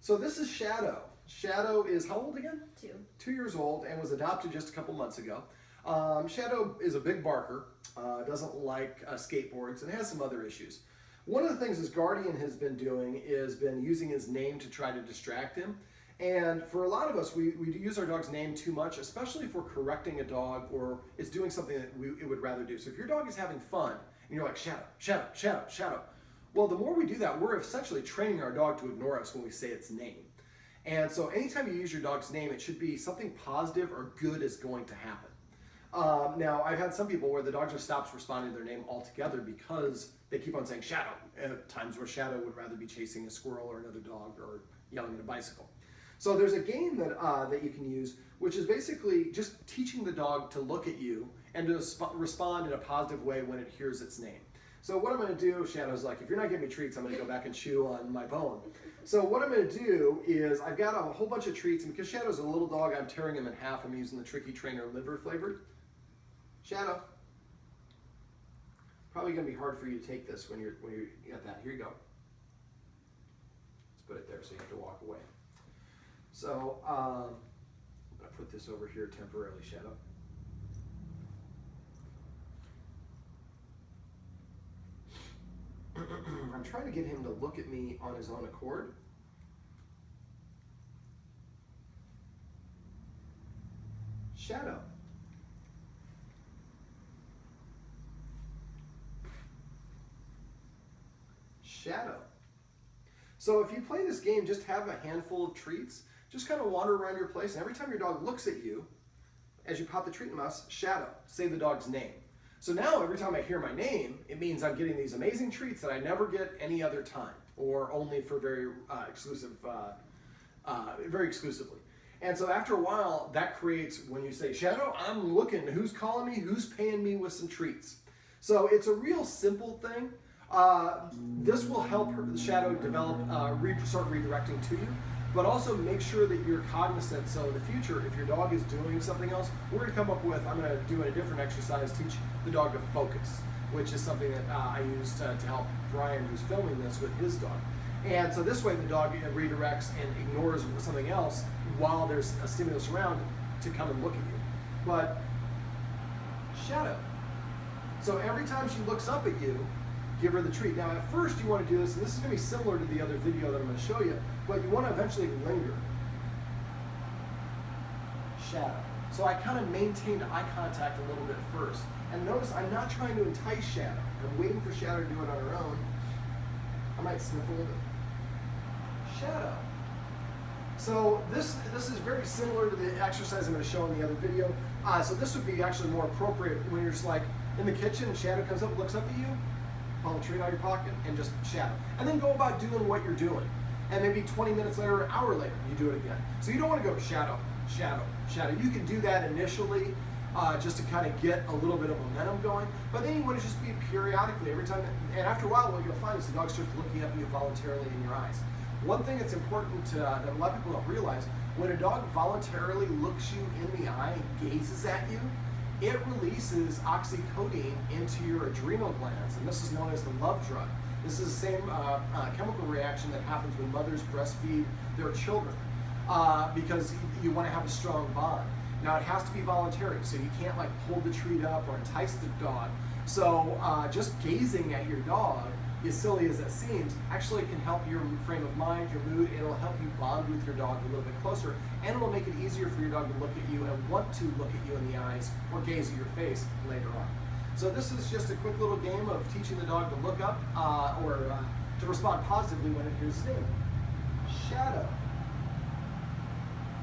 So this is Shadow. Shadow is how old again? 2. 2 years old and was adopted just a couple months ago. Shadow is a big barker, doesn't like skateboards, and has some other issues. One of the things his guardian has been doing is been using his name to try to distract him. And for a lot of us, we use our dog's name too much, especially if we're correcting a dog or it's doing something that it would rather do. So if your dog is having fun and you're like, Shadow, Shadow, Shadow, Shadow, well, the more we do that, we're essentially training our dog to ignore us when we say its name. And so anytime you use your dog's name, it should be something positive or good is going to happen. Now, I've had some people where the dog just stops responding to their name altogether because they keep on saying Shadow, at times where Shadow would rather be chasing a squirrel or another dog or yelling at a bicycle. So there's a game that you can use, which is basically just teaching the dog to look at you and to respond in a positive way when it hears its name. So what I'm going to do, Shadow's like, if you're not giving me treats, I'm going to go back and chew on my bone. So what I'm going to do is I've got a whole bunch of treats, and because Shadow's a little dog, I'm tearing him in half. I'm using the Tricky Trainer liver flavored. Shadow. Probably going to be hard for you to take this when you got that. Here you go. Let's put it there so you have to walk away. So I'm going to put this over here temporarily, Shadow. I'm trying to get him to look at me on his own accord. Shadow. Shadow. So if you play this game, just have a handful of treats. Just kind of wander around your place, and every time your dog looks at you, as you pop the treat in the mouth, Shadow. Say the dog's name. So now every time I hear my name, it means I'm getting these amazing treats that I never get any other time, or only for very exclusively. And so after a while, that creates, when you say, Shadow, I'm looking, who's calling me, who's paying me with some treats. So it's a real simple thing. This will help the Shadow develop, start redirecting to you. But also make sure that you're cognizant. So in the future, if your dog is doing something else, we're going to come up with, I'm going to do a different exercise, teach the dog to focus, which is something that I use to help Brian, who's filming this, with his dog. And so this way the dog redirects and ignores something else while there's a stimulus around to come and look at you. But Shadow. So every time she looks up at you, give her the treat. Now at first you want to do this, and this is going to be similar to the other video that I'm going to show you, but you want to eventually linger. Shadow. So I kind of maintained eye contact a little bit first. And notice I'm not trying to entice Shadow. I'm waiting for Shadow to do it on her own. I might sniff a little bit. Shadow. So this is very similar to the exercise I'm going to show in the other video. So this would be actually more appropriate when you're just like in the kitchen and Shadow comes up and looks up at you. Pull a treat out of your pocket and just Shadow. And then go about doing what you're doing. And maybe 20 minutes later, an hour later, you do it again. So you don't want to go Shadow, Shadow, Shadow. You can do that initially just to kind of get a little bit of momentum going. But then you want to just be periodically every time. And after a while, what you'll find is the dog starts looking up at you voluntarily in your eyes. One thing that's important that a lot of people don't realize, when a dog voluntarily looks you in the eye and gazes at you, it releases oxytocin into your adrenal glands, and this is known as the love drug. This is the same chemical reaction that happens when mothers breastfeed their children because you want to have a strong bond. Now it has to be voluntary, so you can't like hold the treat up or entice the dog. So just gazing at your dog, as silly as that seems, actually can help your frame of mind, your mood. It'll help you bond with your dog a little bit closer, and it'll make it easier for your dog to look at you and want to look at you in the eyes or gaze at your face later on. So this is just a quick little game of teaching the dog to look up or to respond positively when it hears his name. Shadow.